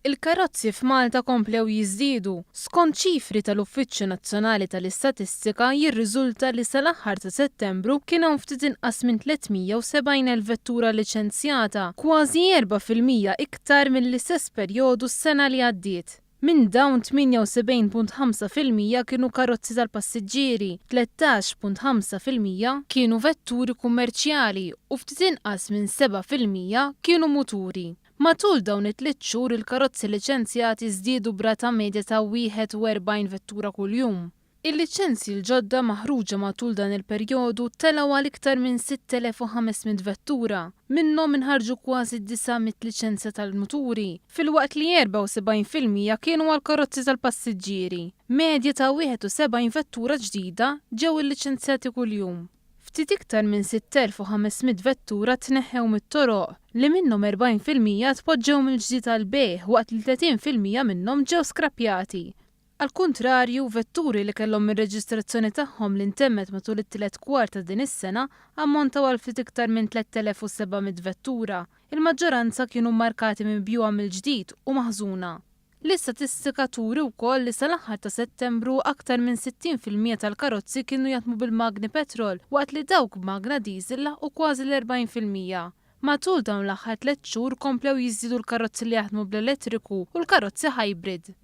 Il-karozzi f'Malta komplew jiżdiedu. Skont ċifri tal-Uffiċċju Nazzjonali tal-Istatistika jirriżulta li sal-aħħar ta' Settembru kien hawn ftit inqas minn 370,000 vettura liċenzjata, kważi 4% iktar mill-istess perjodu s-sena li għaddiet. Minn dawn 78.5% kienu karozzi tal-passiġġieri, 13.5% kienu vetturi kummerċjali u ftit inqas minn 7% kienu muturi. Matul dawn it-tliet xhur il-karozzi liċenzjati żdiedu b'rata medja ta' 41 vettura kuljum. Il-liċenzji l-ġodda maħruġa matul dan il-perjodu telgħu għal iktar minn 6,500 vettura, minnhom inħarġu kważi 900 liċenzja tal-muturi, filwaqt li 74% kienu għal karozzi tal-passiġġieri. Medja ta' 71 vettura ġdida ġew illiċenzjati kuljum. Ftit iktar minn 6,500 vettura tneħħew mit-toroq li minnhom 40% tpoġġew mill-ġdid għall-bejgħ waqt li 30% minnhom ġew skrappjati. Għall-kuntrarju, vetturi li kellhom ir-reġistrazzjoni tagħhom li ntemmet matul it-tielet kwart ta' din is-sena ammontaw għal ftit iktar minn 3,700 vettura. Il-maġġoranza kienu mmarkati minn bjuwa mill-ġdid u maħżuna. L-istatistika turi wkoll li sal-aħħar ta' Settembru aktar minn 60% tal-karozzi kienu jaħdmu bil-magni petrol waqt li dawk b'magna diesel u kważi l-40%. Matul dawn l-aħħar 3 xhur komplew jiżdiedu l-karozzi li jaħdmu bl-elettriku u l-karozzi hybrid.